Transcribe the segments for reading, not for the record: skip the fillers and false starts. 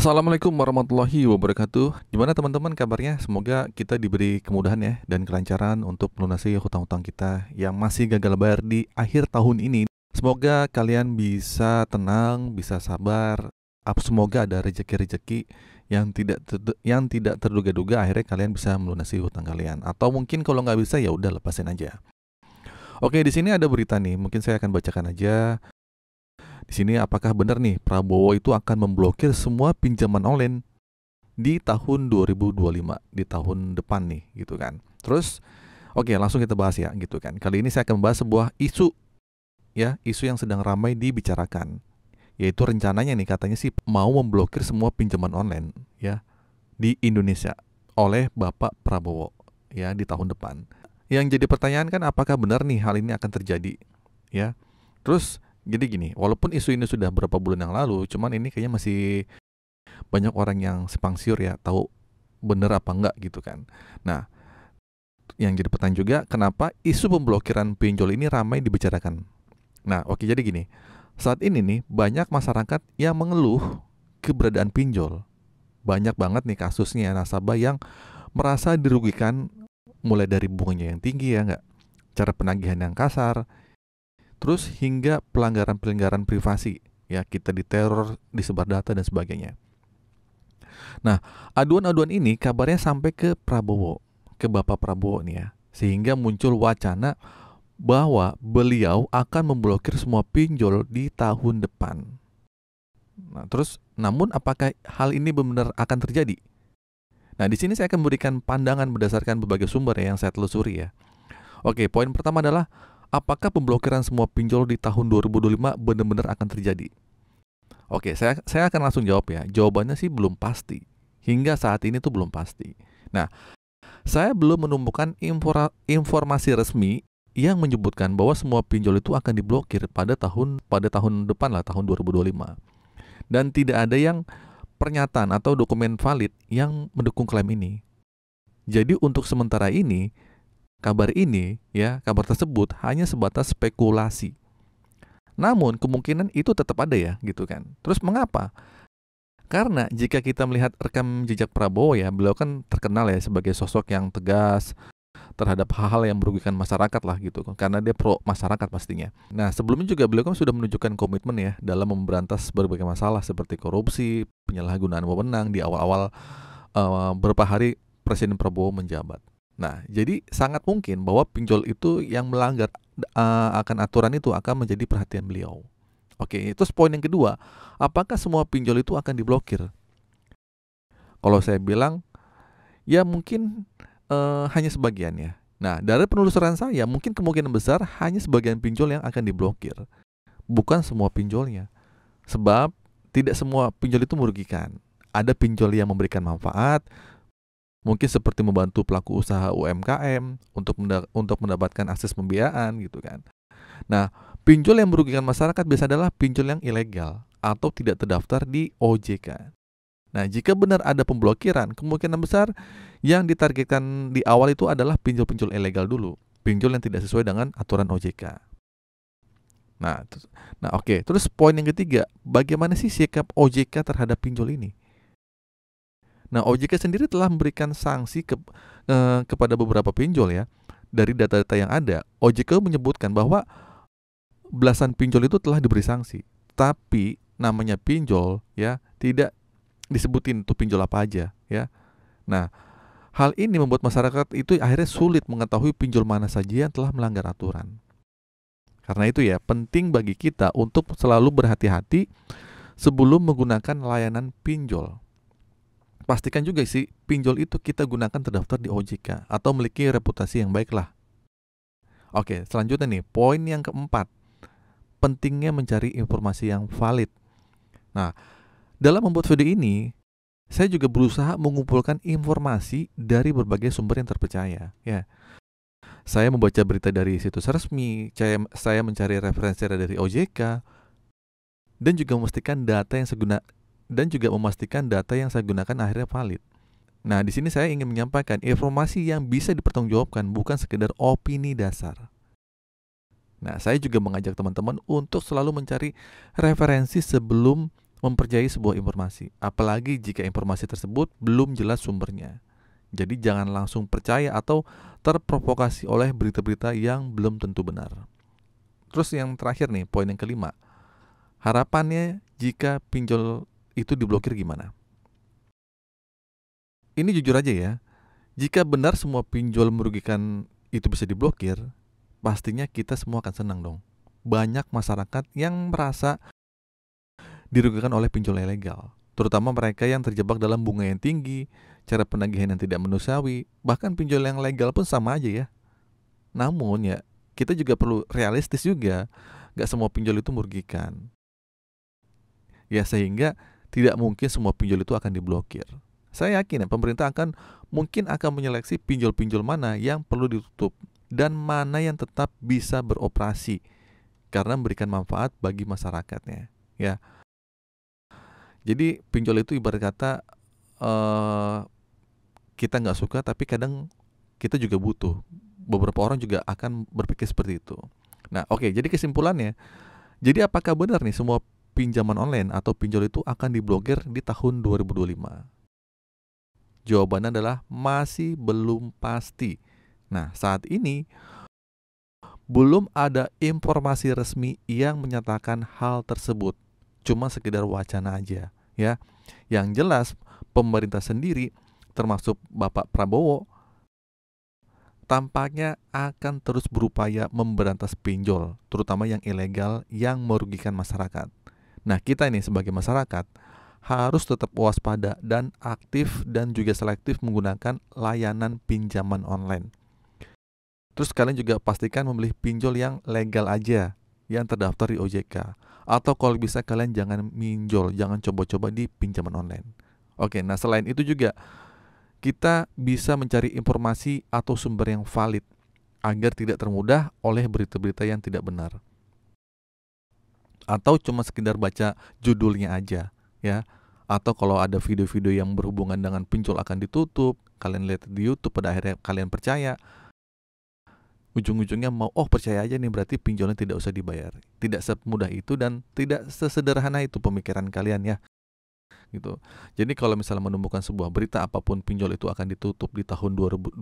Assalamualaikum warahmatullahi wabarakatuh. Gimana teman-teman kabarnya? Semoga kita diberi kemudahan ya dan kelancaran untuk melunasi hutang-hutang kita yang masih gagal bayar di akhir tahun ini. Semoga kalian bisa tenang, bisa sabar. Semoga ada rezeki-rezeki yang tidak terduga-duga, akhirnya kalian bisa melunasi hutang kalian. Atau mungkin kalau nggak bisa ya udah lepasin aja. Oke, di sini ada berita nih. Mungkin saya akan bacakan aja. Di sini apakah benar nih Prabowo itu akan memblokir semua pinjaman online di tahun 2025, di tahun depan nih gitu kan. Terus oke, langsung kita bahas ya gitu kan. Kali ini saya akan membahas sebuah isu ya, isu yang sedang ramai dibicarakan, yaitu rencananya nih katanya sih mau memblokir semua pinjaman online ya di Indonesia oleh Bapak Prabowo ya di tahun depan. Yang jadi pertanyaan kan apakah benar nih hal ini akan terjadi ya. Terus jadi gini, walaupun isu ini sudah berapa bulan yang lalu, cuman ini kayaknya masih banyak orang yang simpang siur ya, tahu bener apa enggak gitu kan. Nah, yang jadi pertanyaan juga, kenapa isu pemblokiran pinjol ini ramai dibicarakan? Nah, oke, jadi gini, saat ini nih banyak masyarakat yang mengeluh keberadaan pinjol. Banyak banget nih kasusnya nasabah yang merasa dirugikan, mulai dari bunganya yang tinggi ya enggak, cara penagihan yang kasar, terus hingga pelanggaran-pelanggaran privasi ya, kita diteror, disebar data dan sebagainya. Nah, aduan-aduan ini kabarnya sampai ke Prabowo, ke Bapak Prabowo nih ya, sehingga muncul wacana bahwa beliau akan memblokir semua pinjol di tahun depan. Nah, terus namun apakah hal ini benar akan terjadi? Nah, di sini saya akan memberikan pandangan berdasarkan berbagai sumber ya, yang saya telusuri ya. Oke, poin pertama adalah apakah pemblokiran semua pinjol di tahun 2025 benar-benar akan terjadi? Oke, saya akan langsung jawab ya. Jawabannya sih belum pasti. Hingga saat ini tuh belum pasti. Nah, saya belum menemukan informasi resmi yang menyebutkan bahwa semua pinjol itu akan diblokir pada tahun depan lah, tahun 2025. Dan tidak ada yang pernyataan atau dokumen valid yang mendukung klaim ini. Jadi untuk sementara ini, kabar tersebut hanya sebatas spekulasi. Namun kemungkinan itu tetap ada ya gitu kan. Terus mengapa? Karena jika kita melihat rekam jejak Prabowo ya, beliau kan terkenal ya sebagai sosok yang tegas terhadap hal-hal yang merugikan masyarakat lah gitu. Karena dia pro masyarakat pastinya. Nah, sebelumnya juga beliau kan sudah menunjukkan komitmen ya dalam memberantas berbagai masalah seperti korupsi, penyalahgunaan wewenang di awal-awal beberapa hari Presiden Prabowo menjabat. Nah, jadi sangat mungkin bahwa pinjol itu yang melanggar akan aturan itu akan menjadi perhatian beliau. Oke, terus poin yang kedua, apakah semua pinjol itu akan diblokir? Kalau saya bilang, ya mungkin hanya sebagian ya. Nah, dari penelusuran saya, mungkin kemungkinan besar hanya sebagian pinjol yang akan diblokir. Bukan semua pinjolnya. Sebab tidak semua pinjol itu merugikan. Ada pinjol yang memberikan manfaat, mungkin seperti membantu pelaku usaha UMKM untuk mendapatkan akses pembiayaan gitu kan. Nah, pinjol yang merugikan masyarakat biasanya adalah pinjol yang ilegal atau tidak terdaftar di OJK. Nah, jika benar ada pemblokiran, kemungkinan besar yang ditargetkan di awal itu adalah pinjol-pinjol ilegal dulu, pinjol yang tidak sesuai dengan aturan OJK. Nah, oke. Terus poin yang ketiga, bagaimana sih sikap OJK terhadap pinjol ini? Nah, OJK sendiri telah memberikan sanksi kepada beberapa pinjol ya. Dari data-data yang ada, OJK menyebutkan bahwa belasan pinjol itu telah diberi sanksi. Tapi namanya pinjol ya, tidak disebutin tuh pinjol apa aja ya. Nah, hal ini membuat masyarakat itu akhirnya sulit mengetahui pinjol mana saja yang telah melanggar aturan. Karena itu ya, penting bagi kita untuk selalu berhati-hati sebelum menggunakan layanan pinjol. Pastikan juga sih pinjol itu kita gunakan terdaftar di OJK atau memiliki reputasi yang baik lah. Oke, selanjutnya nih, poin yang keempat, pentingnya mencari informasi yang valid. Nah, dalam membuat video ini, saya juga berusaha mengumpulkan informasi dari berbagai sumber yang terpercaya. Ya, saya membaca berita dari situs resmi, saya mencari referensi dari OJK, dan juga memastikan data yang saya gunakan akhirnya valid. Nah, di sini saya ingin menyampaikan informasi yang bisa dipertanggungjawabkan, bukan sekedar opini dasar. Nah, saya juga mengajak teman-teman untuk selalu mencari referensi sebelum mempercayai sebuah informasi, apalagi jika informasi tersebut belum jelas sumbernya. Jadi jangan langsung percaya atau terprovokasi oleh berita-berita yang belum tentu benar. Terus yang terakhir nih, poin yang kelima. Harapannya jika pinjol itu diblokir gimana? Ini jujur aja ya, jika benar semua pinjol merugikan itu bisa diblokir, pastinya kita semua akan senang dong. Banyak masyarakat yang merasa dirugikan oleh pinjol ilegal, terutama mereka yang terjebak dalam bunga yang tinggi, cara penagihan yang tidak manusiawi, bahkan pinjol yang legal pun sama aja ya. Namun ya, kita juga perlu realistis juga, gak semua pinjol itu merugikan. Ya sehingga tidak mungkin semua pinjol itu akan diblokir. Saya yakin ya, pemerintah mungkin akan menyeleksi pinjol-pinjol mana yang perlu ditutup dan mana yang tetap bisa beroperasi karena memberikan manfaat bagi masyarakatnya. Ya, jadi pinjol itu ibarat kata kita nggak suka tapi kadang kita juga butuh. Beberapa orang juga akan berpikir seperti itu. Nah, oke, jadi kesimpulannya, jadi apakah benar nih semua pinjaman online atau pinjol itu akan diblokir di tahun 2025? Jawabannya adalah masih belum pasti. Nah, saat ini belum ada informasi resmi yang menyatakan hal tersebut. Cuma sekedar wacana aja, ya. Yang jelas pemerintah sendiri termasuk Bapak Prabowo tampaknya akan terus berupaya memberantas pinjol, terutama yang ilegal yang merugikan masyarakat. Nah, kita ini sebagai masyarakat harus tetap waspada dan aktif dan juga selektif menggunakan layanan pinjaman online. Terus kalian juga pastikan memilih pinjol yang legal aja, yang terdaftar di OJK. Atau kalau bisa kalian jangan minjol, jangan coba-coba di pinjaman online. Oke, nah selain itu juga kita bisa mencari informasi atau sumber yang valid agar tidak termudah oleh berita-berita yang tidak benar. Atau cuma sekedar baca judulnya aja, ya. Atau kalau ada video-video yang berhubungan dengan pinjol akan ditutup, kalian lihat di YouTube, pada akhirnya kalian percaya, ujung-ujungnya percaya aja nih, berarti pinjolnya tidak usah dibayar. Tidak semudah itu dan tidak sesederhana itu pemikiran kalian ya, gitu. Jadi kalau misalnya menemukan sebuah berita apapun pinjol itu akan ditutup di tahun 2025,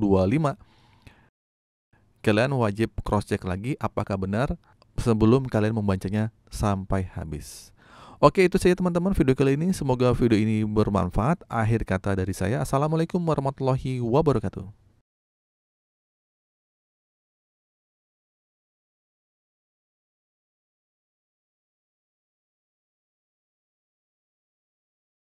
kalian wajib cross check lagi apakah benar sebelum kalian membacanya sampai habis. Oke, itu saja teman-teman video kali ini. Semoga video ini bermanfaat. Akhir kata dari saya, assalamualaikum warahmatullahi wabarakatuh.